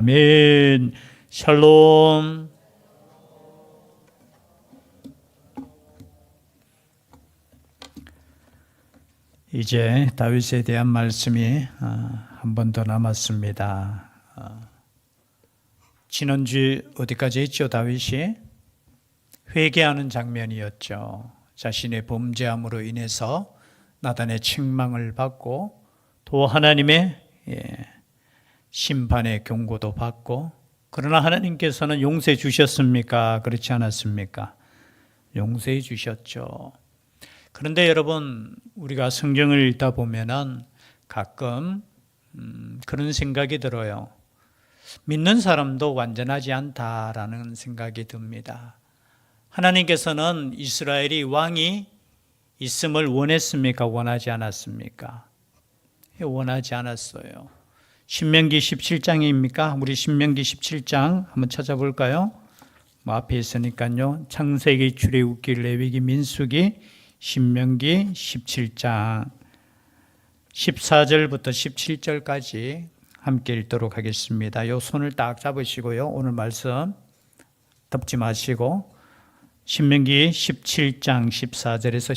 아멘. 샬롬. 이제 다윗에 대한 말씀이 한 번 더 남았습니다. 지난주 어디까지 했죠? 다윗이 회개하는 장면이었죠. 자신의 범죄함으로 인해서 나단의 책망을 받고 또 하나님의 심판의 경고도 받고, 그러나 하나님께서는 용서해 주셨습니까? 그렇지 않았습니까? 용서해 주셨죠. 그런데 여러분, 우리가 성경을 읽다 보면은 가끔 그런 생각이 들어요. 믿는 사람도 완전하지 않다라는 생각이 듭니다. 하나님께서는 이스라엘이 왕이 있음을 원했습니까? 원하지 않았습니까? 원하지 않았어요. 신명기 17장입니까? 우리 신명기 17장 한번 찾아볼까요? 앞에 있으니까요. 창세기, 출애굽기, 레위기, 민수기, 신명기 17장 14절부터 17절까지 함께 읽도록 하겠습니다. 요 손을 딱 잡으시고요. 오늘 말씀 덮지 마시고 신명기 17장 14절에서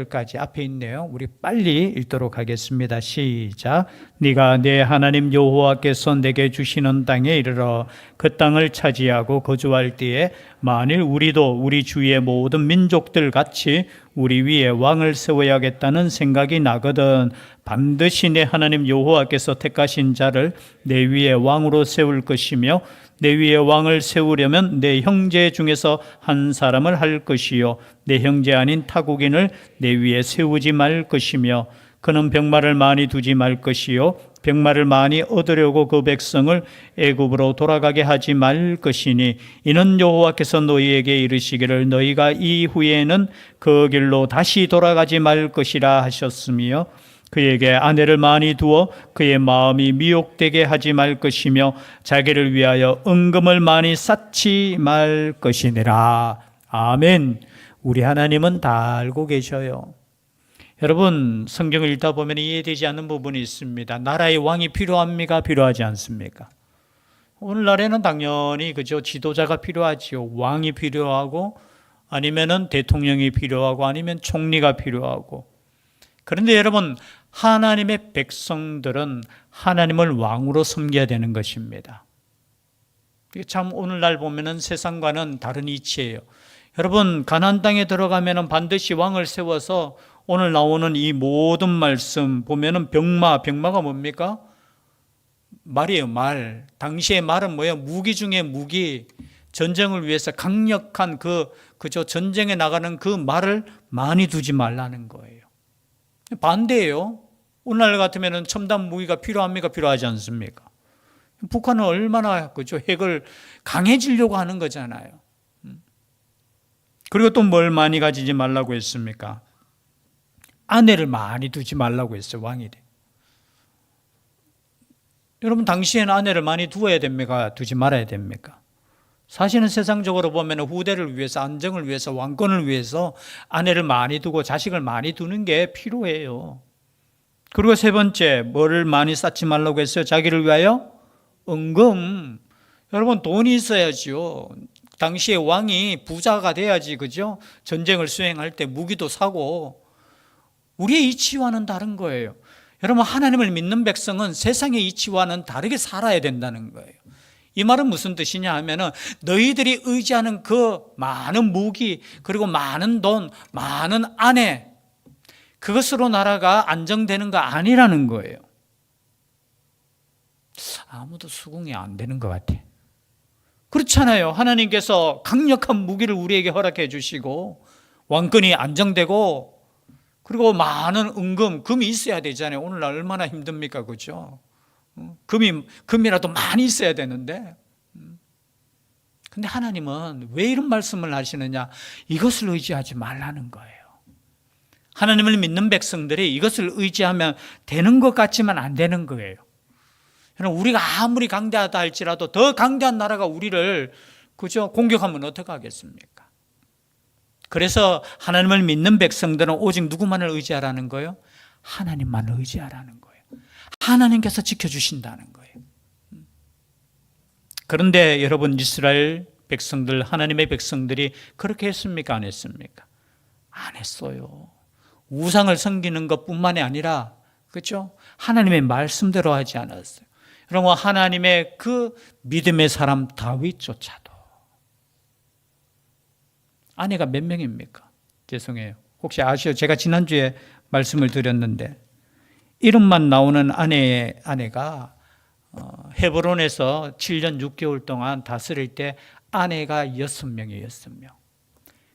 17절까지 앞에 있네요. 우리 빨리 읽도록 하겠습니다. 시작. 네가 내 하나님 여호와께서 내게 주시는 땅에 이르러 그 땅을 차지하고 거주할 때에 만일 우리도 우리 주위의 모든 민족들 같이 우리 위에 왕을 세워야겠다는 생각이 나거든 반드시 내 하나님 여호와께서 택하신 자를 내 위에 왕으로 세울 것이며 내 위에 왕을 세우려면 내 형제 중에서 한 사람을 할 것이요 내 형제 아닌 타국인을 내 위에 세우지 말 것이며 그는 병마를 많이 두지 말 것이요 병마를 많이 얻으려고 그 백성을 애굽으로 돌아가게 하지 말 것이니 이는 여호와께서 너희에게 이르시기를 너희가 이후에는 그 길로 다시 돌아가지 말 것이라 하셨으며 그에게 아내를 많이 두어 그의 마음이 미혹되게 하지 말 것이며 자기를 위하여 은금을 많이 쌓지 말 것이니라. 아멘. 우리 하나님은 다 알고 계셔요. 여러분, 성경을 읽다 보면 이해되지 않는 부분이 있습니다. 나라의 왕이 필요합니까? 필요하지 않습니까? 오늘날에는 당연히 그죠, 지도자가 필요하지요. 왕이 필요하고 아니면은 대통령이 필요하고 아니면 총리가 필요하고. 그런데 여러분, 하나님의 백성들은 하나님을 왕으로 섬겨야 되는 것입니다. 이게 참 오늘날 보면은 세상과는 다른 이치예요. 여러분, 가나안 땅에 들어가면은 반드시 왕을 세워서 오늘 나오는 이 모든 말씀 보면은 병마가 뭡니까? 말이에요, 말. 당시의 말은 뭐예요? 무기 중에 무기. 전쟁을 위해서 강력한 그저 전쟁에 나가는 그 말을 많이 두지 말라는 거예요. 반대예요. 오늘날 같으면 첨단 무기가 필요합니까? 필요하지 않습니까? 북한은 얼마나 그죠, 핵을 강해지려고 하는 거잖아요. 그리고 또 뭘 많이 가지지 말라고 했습니까? 아내를 많이 두지 말라고 했어요. 왕이 돼. 여러분, 당시에는 아내를 많이 두어야 됩니까? 두지 말아야 됩니까? 사실은 세상적으로 보면 후대를 위해서, 안정을 위해서, 왕권을 위해서 아내를 많이 두고 자식을 많이 두는 게 필요해요. 그리고 세 번째, 뭐를 많이 쌓지 말라고 했어요? 자기를 위하여? 은금. 여러분, 돈이 있어야지요. 당시에 왕이 부자가 돼야지, 그죠? 전쟁을 수행할 때 무기도 사고. 우리의 이치와는 다른 거예요. 여러분, 하나님을 믿는 백성은 세상의 이치와는 다르게 살아야 된다는 거예요. 이 말은 무슨 뜻이냐 하면은 너희들이 의지하는 그 많은 무기, 그리고 많은 돈, 많은 아내, 그것으로 나라가 안정되는 거 아니라는 거예요. 아무도 수긍이 안 되는 것 같아. 그렇잖아요. 하나님께서 강력한 무기를 우리에게 허락해 주시고 왕권이 안정되고 그리고 많은 금이 있어야 되잖아요. 오늘날 얼마나 힘듭니까? 그렇죠? 금이라도 많이 있어야 되는데. 근데 하나님은 왜 이런 말씀을 하시느냐? 이것을 의지하지 말라는 거예요. 하나님을 믿는 백성들이 이것을 의지하면 되는 것 같지만 안 되는 거예요. 우리가 아무리 강대하다 할지라도 더 강대한 나라가 우리를 그죠, 공격하면 어떡하겠습니까? 그래서 하나님을 믿는 백성들은 오직 누구만을 의지하라는 거예요? 하나님만을 의지하라는 거예요. 하나님께서 지켜주신다는 거예요. 그런데 여러분, 이스라엘 백성들, 하나님의 백성들이 그렇게 했습니까? 안 했습니까? 안 했어요. 우상을 섬기는 것뿐만이 아니라, 그렇죠? 하나님의 말씀대로 하지 않았어요. 여러분, 하나님의 그 믿음의 사람 다윗조차도 아내가 몇 명입니까? 죄송해요. 혹시 아시죠? 제가 지난주에 말씀을 드렸는데 이름만 나오는 아내가 헤브론에서 7년 6개월 동안 다스릴 때 아내가 6명이에요. 6명.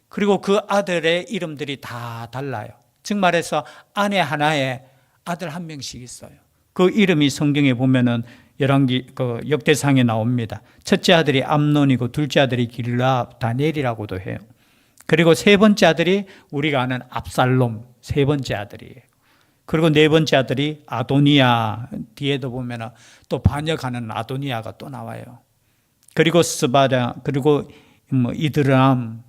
그리고 그 아들의 이름들이 다 달라요. 즉 말해서 아내 하나에 아들 한 명씩 있어요. 그 이름이 성경에 보면은 열왕기 역대상에 나옵니다. 첫째 아들이 암논이고 둘째 아들이 길라 다니엘이라고도 해요. 그리고 세 번째 아들이 우리가 아는 압살롬, 세 번째 아들이에요. 그리고 네 번째 아들이 아도니아, 뒤에도 보면 또 반역하는 아도니아가 또 나와요. 그리고 스바랴, 그리고 이드람.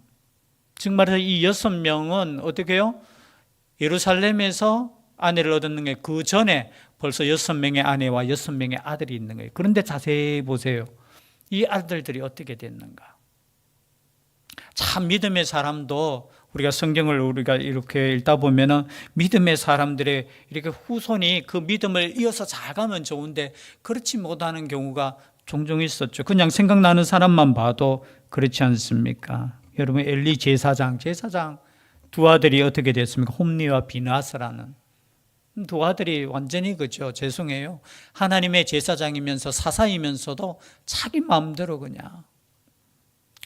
즉 말해서 이 6명은 어떻게 해요? 예루살렘에서 아내를 얻는 게 그 전에 벌써 6명의 아내와 6명의 아들이 있는 거예요. 그런데 자세히 보세요. 이 아들들이 어떻게 됐는가? 참 믿음의 사람도 우리가 성경을 우리가 이렇게 읽다 보면은 믿음의 사람들의 이렇게 후손이 그 믿음을 이어서 잘 가면 좋은데 그렇지 못하는 경우가 종종 있었죠. 그냥 생각나는 사람만 봐도 그렇지 않습니까? 여러분, 엘리 제사장 두 아들이 어떻게 됐습니까? 홈리와 비느하스라는 두 아들이 완전히 그죠. 죄송해요. 하나님의 제사장이면서 사사이면서도 자기 마음대로 그냥.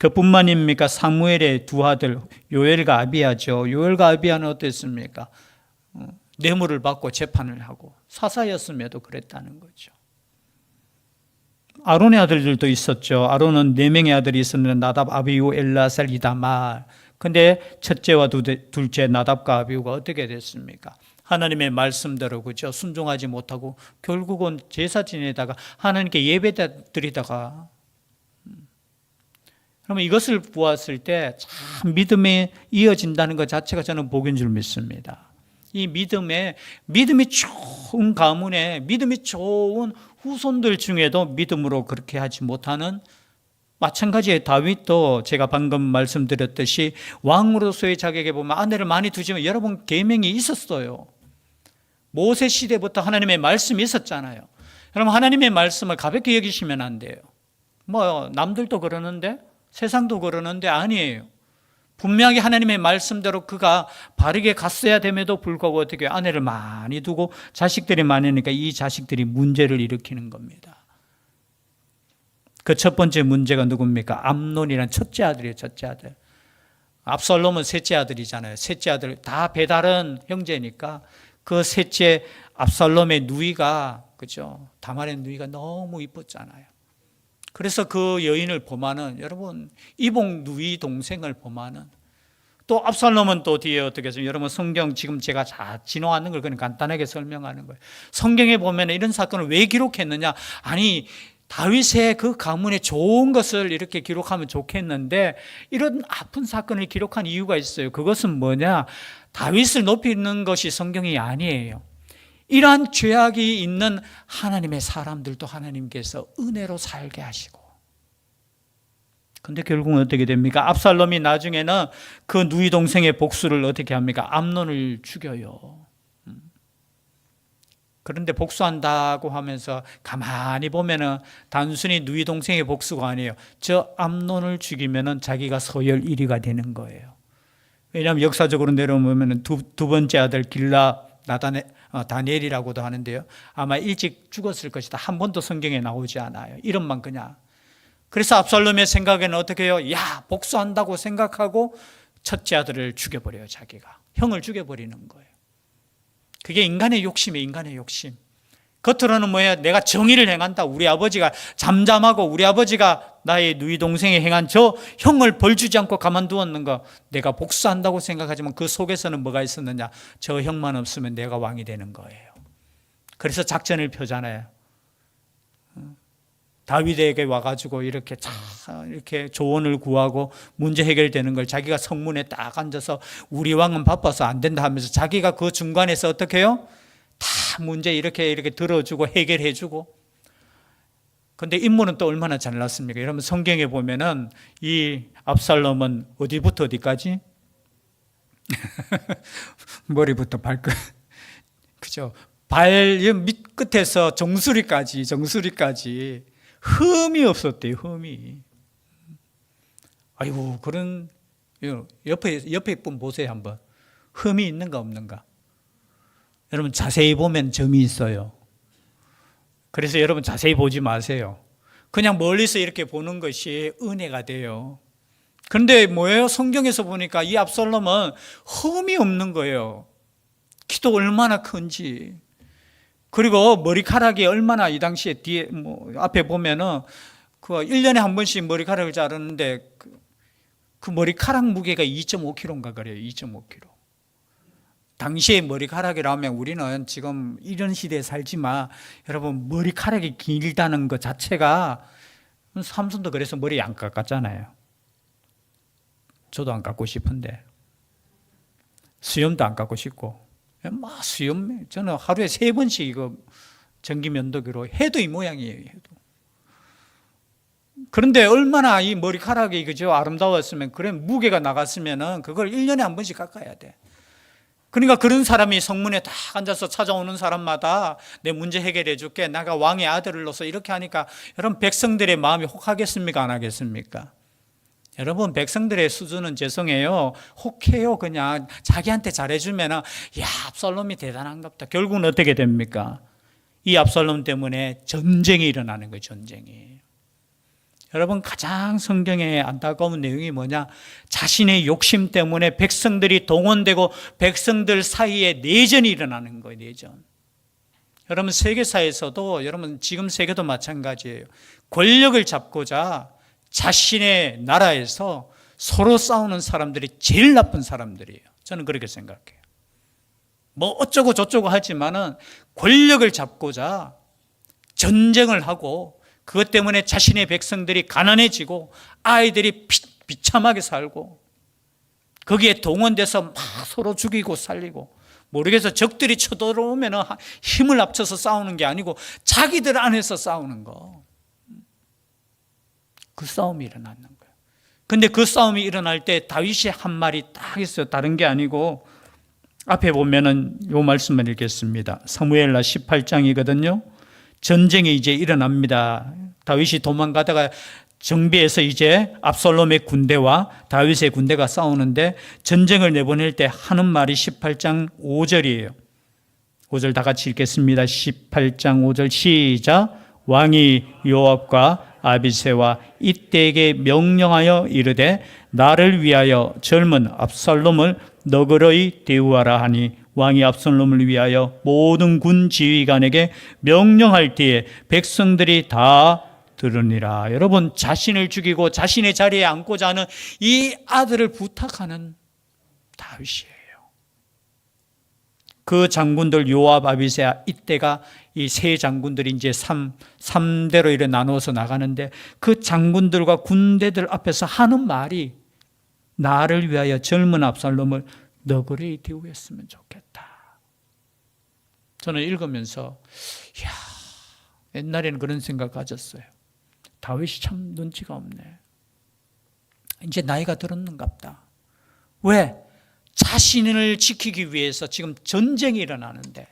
그뿐만입니까? 사무엘의 두 아들 요엘과 아비야죠. 요엘과 아비야는 어땠습니까? 뇌물을 받고 재판을 하고 사사였음에도 그랬다는 거죠. 아론의 아들들도 있었죠. 아론은 4명의 아들이 있었는데 나답, 아비후, 엘라살, 이다말. 근데 첫째와 둘째 나답과 아비후가 어떻게 됐습니까? 하나님의 말씀대로 그죠? 순종하지 못하고 결국은 제사 지내다가 하나님께 예배 드리다가 그러면 이것을 보았을 때 참 믿음에 이어진다는 것 자체가 저는 복인 줄 믿습니다. 이 믿음이 좋은 가문에 믿음이 좋은 후손들 중에도 믿음으로 그렇게 하지 못하는 마찬가지의 다윗도 제가 방금 말씀드렸듯이 왕으로서의 자격에 보면 아내를 많이 두지만 여러분 계명이 있었어요. 모세 시대부터 하나님의 말씀이 있었잖아요. 여러분 하나님의 말씀을 가볍게 여기시면 안 돼요. 남들도 그러는데 세상도 그러는데 아니에요. 분명히 하나님의 말씀대로 그가 바르게 갔어야 됨에도 불구하고 어떻게 아내를 많이 두고 자식들이 많으니까 이 자식들이 문제를 일으키는 겁니다. 그 첫 번째 문제가 누굽니까? 암논이란 첫째 아들이에요. 첫째 아들. 압살롬은 셋째 아들이잖아요. 셋째 아들 다 배다른 형제니까 그 셋째 압살롬의 누이가 그죠? 다말의 누이가 너무 이뻤잖아요. 그래서 그 여인을 범하는 여러분 이복 누이 동생을 범하는 또 압살롬은 또 뒤에 어떻게 해서 여러분 성경 지금 제가 다 지나왔는 걸 그냥 간단하게 설명하는 거예요. 성경에 보면 이런 사건을 왜 기록했느냐? 아니 다윗의 그 가문의 좋은 것을 이렇게 기록하면 좋겠는데 이런 아픈 사건을 기록한 이유가 있어요. 그것은 뭐냐? 다윗을 높이는 것이 성경이 아니에요. 이러한 죄악이 있는 하나님의 사람들도 하나님께서 은혜로 살게 하시고 근데 결국은 어떻게 됩니까? 압살롬이 나중에는 그 누이 동생의 복수를 어떻게 합니까? 암논을 죽여요. 그런데 복수한다고 하면서 가만히 보면은 단순히 누이 동생의 복수가 아니에요. 저 암논을 죽이면은 자기가 서열 1위가 되는 거예요. 왜냐하면 역사적으로 내려오면은 두 번째 아들 길라 다니엘이라고도 하는데요. 아마 일찍 죽었을 것이다. 한 번도 성경에 나오지 않아요. 이름만 그냥. 그래서 압살롬의 생각에는 어떻게 해요? 야, 복수한다고 생각하고 첫째 아들을 죽여버려요. 자기가. 형을 죽여버리는 거예요. 그게 인간의 욕심이에요. 인간의 욕심. 겉으로는 뭐예요? 내가 정의를 행한다. 우리 아버지가 잠잠하고 우리 아버지가 나의 누이 동생이 행한 저 형을 벌 주지 않고 가만두었는가? 내가 복수한다고 생각하지만 그 속에서는 뭐가 있었느냐? 저 형만 없으면 내가 왕이 되는 거예요. 그래서 작전을 펴잖아요. 다윗에게 와가지고 이렇게 조언을 구하고 문제 해결되는 걸 자기가 성문에 딱 앉아서 우리 왕은 바빠서 안 된다 하면서 자기가 그 중간에서 어떻게 해요? 다 문제 이렇게 들어주고 해결해주고 근데 인물은 또 얼마나 잘났습니까? 여러분 성경에 보면은 이 압살롬은 어디부터 어디까지? 머리부터 발끝. 그죠? 발 밑끝에서 정수리까지 흠이 없었대요, 흠이. 아이고, 그런, 옆에 분 보세요, 한번. 흠이 있는가, 없는가? 여러분, 자세히 보면 점이 있어요. 그래서 여러분, 자세히 보지 마세요. 그냥 멀리서 이렇게 보는 것이 은혜가 돼요. 그런데 뭐예요? 성경에서 보니까 이 압살롬은 흠이 없는 거예요. 키도 얼마나 큰지. 그리고 머리카락이 얼마나 이 당시에 뒤에, 앞에 보면은 그 1년에 한 번씩 머리카락을 자르는데 그 머리카락 무게가 2.5kg인가 그래요. 2.5kg. 당시에 머리카락이라면 우리는 지금 이런 시대에 살지만 여러분 머리카락이 길다는 것 자체가 삼손도 그래서 머리 안 깎았잖아요. 저도 안 깎고 싶은데 수염도 안 깎고 싶고 막 수염 저는 하루에 3번씩 이거 전기 면도기로 해도 이 모양이에요. 해도. 그런데 얼마나 이 머리카락이 그죠 아름다웠으면 그래 무게가 나갔으면은 그걸 1년에 한 번씩 깎아야 돼. 그러니까 그런 사람이 성문에 딱 앉아서 찾아오는 사람마다 내 문제 해결해 줄게. 내가 왕의 아들을 넣어서 이렇게 하니까 여러분 백성들의 마음이 혹하겠습니까? 안 하겠습니까? 여러분 백성들의 수준은 죄송해요. 혹해요. 그냥 자기한테 잘해주면 야 압살롬이 대단한갑다. 결국은 어떻게 됩니까? 이 압살롬 때문에 전쟁이 일어나는 거예요. 전쟁이. 여러분 가장 성경에 안타까운 내용이 뭐냐? 자신의 욕심 때문에 백성들이 동원되고 백성들 사이에 내전이 일어나는 거예요. 내전. 여러분 세계사에서도 여러분 지금 세계도 마찬가지예요. 권력을 잡고자 자신의 나라에서 서로 싸우는 사람들이 제일 나쁜 사람들이에요. 저는 그렇게 생각해요. 뭐 어쩌고 저쩌고 하지만은 권력을 잡고자 전쟁을 하고 그것 때문에 자신의 백성들이 가난해지고 아이들이 비참하게 살고 거기에 동원돼서 막 서로 죽이고 살리고 모르겠어. 적들이 쳐들어오면 힘을 합쳐서 싸우는 게 아니고 자기들 안에서 싸우는 거. 그 싸움이 일어나는 거예요. 근데 그 싸움이 일어날 때 다윗이 한 말이 딱 있어요. 다른 게 아니고 앞에 보면은 요 말씀을 읽겠습니다. 사무엘하 18장이거든요. 전쟁이 이제 일어납니다. 다윗이 도망가다가 정비해서 이제 압살롬의 군대와 다윗의 군대가 싸우는데 전쟁을 내보낼 때 하는 말이 18장 5절이에요. 5절 다 같이 읽겠습니다. 18장 5절 시작. 왕이 요압과 아비새와 이때에게 명령하여 이르되 나를 위하여 젊은 압살롬을 너그러이 대우하라 하니 왕이 압살롬을 위하여 모든 군 지휘관에게 명령할 때에 백성들이 다 들으니라. 여러분 자신을 죽이고 자신의 자리에 앉고자 하는 이 아들을 부탁하는 다윗이에요. 그 장군들 요압, 아비새 이때가 이 세 장군들이 이제 3대로 이렇게 나누어서 나가는데 그 장군들과 군대들 앞에서 하는 말이 나를 위하여 젊은 압살롬을 너그러이 대우했으면 좋겠다. 저는 읽으면서 이야, 옛날에는 그런 생각 가졌어요. 다윗이 참 눈치가 없네. 이제 나이가 들었는갑다. 왜? 자신을 지키기 위해서 지금 전쟁이 일어나는데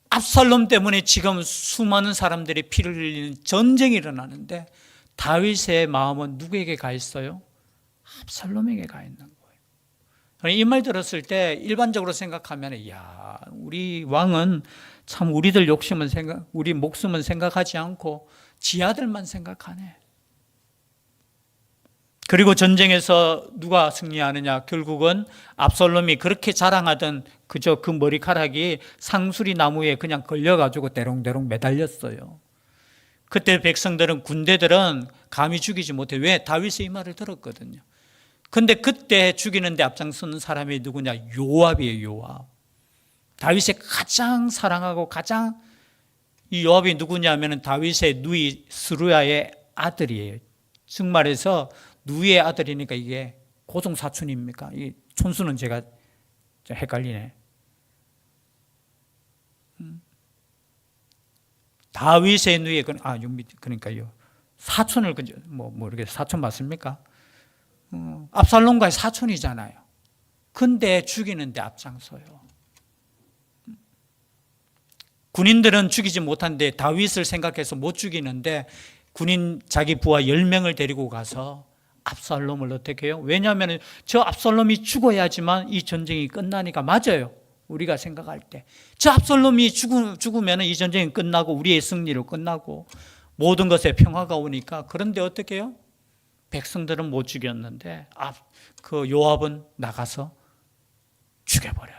압살롬 때문에 지금 수많은 사람들이 피를 흘리는 전쟁이 일어나는데 다윗의 마음은 누구에게 가 있어요? 압살롬에게 가 있는 거예요. 이 말 들었을 때 일반적으로 생각하면 야, 우리 왕은 참 우리들 욕심은 우리 목숨은 생각하지 않고 지 아들만 생각하네. 그리고 전쟁에서 누가 승리하느냐? 결국은 압살롬이 그렇게 자랑하던 그저 그 머리카락이 상수리 나무에 그냥 걸려가지고 대롱대롱 매달렸어요. 그때 백성들은 군대들은 감히 죽이지 못해. 왜? 다윗의 이 말을 들었거든요. 근데 그때 죽이는데 앞장서는 사람이 누구냐? 요압이에요. 요압. 다윗의 가장 사랑하고 가장 이 요압이 누구냐면 다윗의 누이 스루야의 아들이에요. 즉 말해서 누이의 아들이니까 이게 고종 사촌입니까? 이 촌수는 제가 헷갈리네. 다윗의 누이 그러니까요 사촌을 이렇게 사촌 맞습니까? 압살롬과의 사촌이잖아요. 근데 죽이는데 앞장서요. 군인들은 죽이지 못한데 다윗을 생각해서 못 죽이는데 군인 자기 부하 10명을 데리고 가서 압살롬을 어떻게 해요? 왜냐하면 저 압살롬이 죽어야지만 이 전쟁이 끝나니까. 맞아요. 우리가 생각할 때 저 압살롬이 죽으면 이 전쟁이 끝나고 우리의 승리로 끝나고 모든 것에 평화가 오니까. 그런데 어떻게 해요? 백성들은 못 죽였는데 그 요압은 나가서 죽여버려요.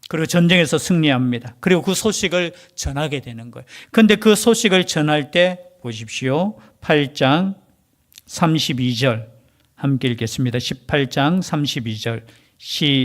그리고 전쟁에서 승리합니다. 그리고 그 소식을 전하게 되는 거예요. 그런데 그 소식을 전할 때 보십시오. 8장 32절 함께 읽겠습니다. 18장 32절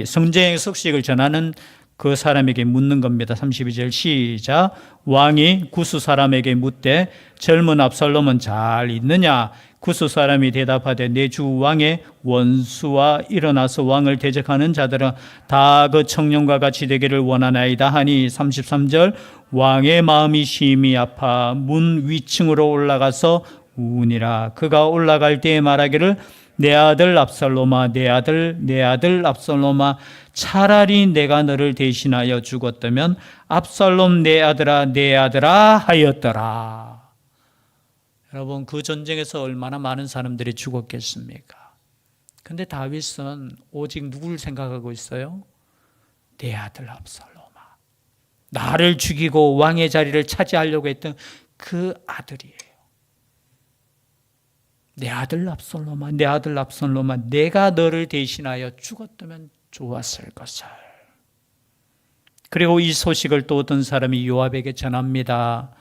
성전의 소식을 전하는 그 사람에게 묻는 겁니다. 32절 시작. 왕이 구스 사람에게 묻되 젊은 압살롬은 잘 있느냐? 구스 사람이 대답하되 내 주 왕의 원수와 일어나서 왕을 대적하는 자들은 다 그 청년과 같이 되기를 원하나이다 하니 33절 왕의 마음이 심히 아파 문 위층으로 올라가서 우니라. 그가 올라갈 때에 말하기를 내 아들 압살롬아 내 아들 압살롬아 차라리 내가 너를 대신하여 죽었다면 압살롬 내 아들아 하였더라. 여러분 그 전쟁에서 얼마나 많은 사람들이 죽었겠습니까? 근데 다윗은 오직 누구를 생각하고 있어요? 내 아들 압살롬아. 나를 죽이고 왕의 자리를 차지하려고 했던 그 아들이에요. 내 아들 압살롬아 내가 너를 대신하여 죽었다면 좋았을 것을. 그리고 이 소식을 또 어떤 사람이 요압에게 전합니다.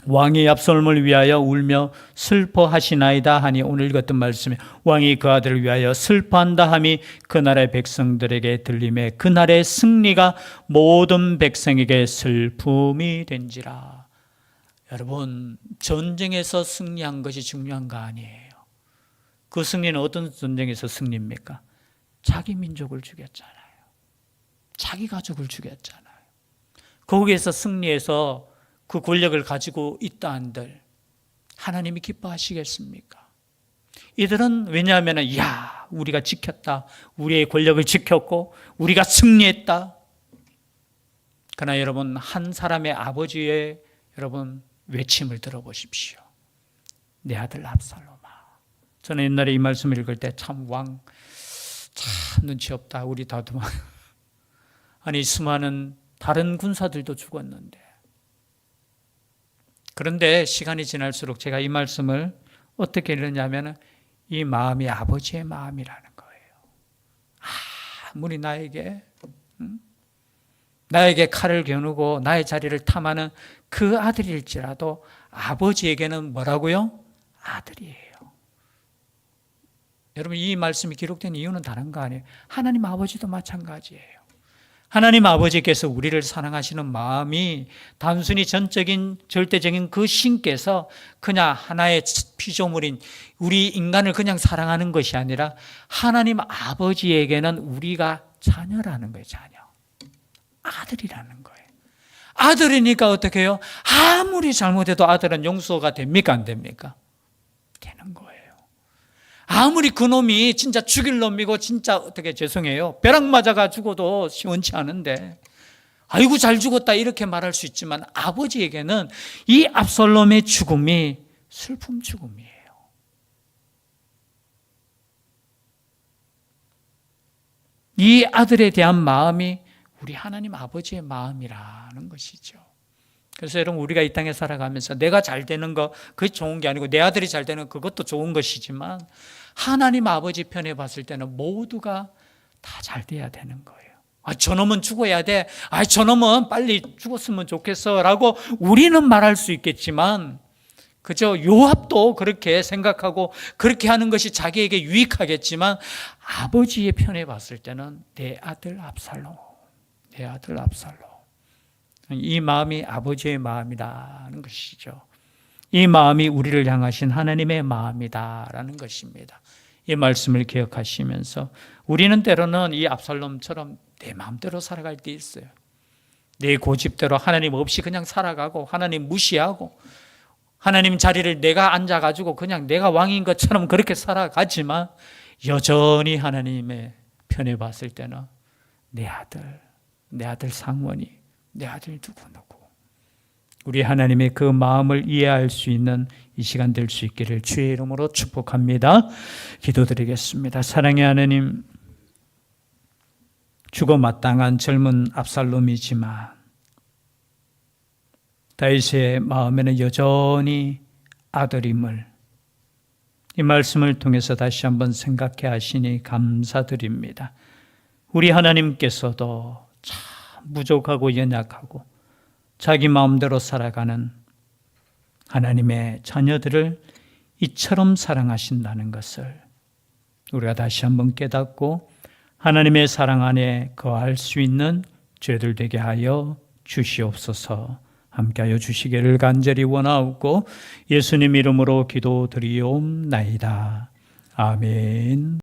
왕이 압살롬을 위하여 울며 슬퍼하시나이다 하니 오늘 읽었던 말씀에 왕이 그 아들을 위하여 슬퍼한다 함이 그 나라의 백성들에게 들림에 그날의 승리가 모든 백성에게 슬픔이 된지라. 여러분 전쟁에서 승리한 것이 중요한 거 아니에요. 그 승리는 어떤 전쟁에서 승리입니까? 자기 민족을 죽였잖아요. 자기 가족을 죽였잖아요. 거기에서 승리해서 그 권력을 가지고 있다 한들 하나님이 기뻐하시겠습니까? 이들은 왜냐하면 우리가 지켰다. 우리의 권력을 지켰고 우리가 승리했다. 그러나 여러분 한 사람의 아버지의 여러분 외침을 들어보십시오. 내 아들 압살롬아. 저는 옛날에 이 말씀을 읽을 때 참 눈치 없다. 우리 다도만 아니 수많은 다른 군사들도 죽었는데. 그런데 시간이 지날수록 제가 이 말씀을 어떻게 읽느냐면 이 마음이 아버지의 마음이라는 거예요. 아무리 나에게 칼을 겨누고 나의 자리를 탐하는 그 아들일지라도 아버지에게는 뭐라고요? 아들이에요. 여러분 이 말씀이 기록된 이유는 다른 거 아니에요. 하나님 아버지도 마찬가지예요. 하나님 아버지께서 우리를 사랑하시는 마음이 단순히 절대적인 그 신께서 그냥 하나의 피조물인 우리 인간을 그냥 사랑하는 것이 아니라 하나님 아버지에게는 우리가 자녀라는 거예요. 자녀. 아들이라는 거예요. 아들이니까 어떻게 해요? 아무리 잘못해도 아들은 용서가 됩니까? 안 됩니까? 되는 거예요. 아무리 그놈이 진짜 죽일 놈이고 진짜 어떻게 죄송해요. 벼락 맞아가 죽어도 시원치 않은데 아이고 잘 죽었다 이렇게 말할 수 있지만 아버지에게는 이 압살롬의 죽음이 슬픔 죽음이에요. 이 아들에 대한 마음이 우리 하나님 아버지의 마음이라는 것이죠. 그래서 여러분 우리가 이 땅에 살아가면서 내가 잘 되는 거 그게 좋은 게 아니고 내 아들이 잘 되는 그것도 좋은 것이지만 하나님 아버지 편에 봤을 때는 모두가 다 잘 돼야 되는 거예요. 저놈은 죽어야 돼. 저놈은 빨리 죽었으면 좋겠어 라고 우리는 말할 수 있겠지만 그저 요압도 그렇게 생각하고 그렇게 하는 것이 자기에게 유익하겠지만 아버지의 편에 봤을 때는 내 아들 압살롬. 이 마음이 아버지의 마음이라는 것이죠. 이 마음이 우리를 향하신 하나님의 마음이다라는 것입니다. 이 말씀을 기억하시면서 우리는 때로는 이 압살롬처럼 내 마음대로 살아갈 때 있어요. 내 고집대로 하나님 없이 그냥 살아가고 하나님 무시하고 하나님 자리를 내가 앉아가지고 그냥 내가 왕인 것처럼 그렇게 살아가지만 여전히 하나님의 편에 봤을 때는 내 아들 상원이, 내 아들 누구 우리 하나님의 그 마음을 이해할 수 있는 이 시간 될 수 있기를 주의 이름으로 축복합니다. 기도드리겠습니다. 사랑의 하나님, 죽어 마땅한 젊은 압살롬이지만 다윗의 마음에는 여전히 아들임을 이 말씀을 통해서 다시 한번 생각해 하시니 감사드립니다. 우리 하나님께서도 참 부족하고 연약하고 자기 마음대로 살아가는 하나님의 자녀들을 이처럼 사랑하신다는 것을 우리가 다시 한번 깨닫고 하나님의 사랑 안에 거할 수 있는 죄들 되게 하여 주시옵소서. 함께하여 주시기를 간절히 원하옵고 예수님 이름으로 기도드리옵나이다. 아멘.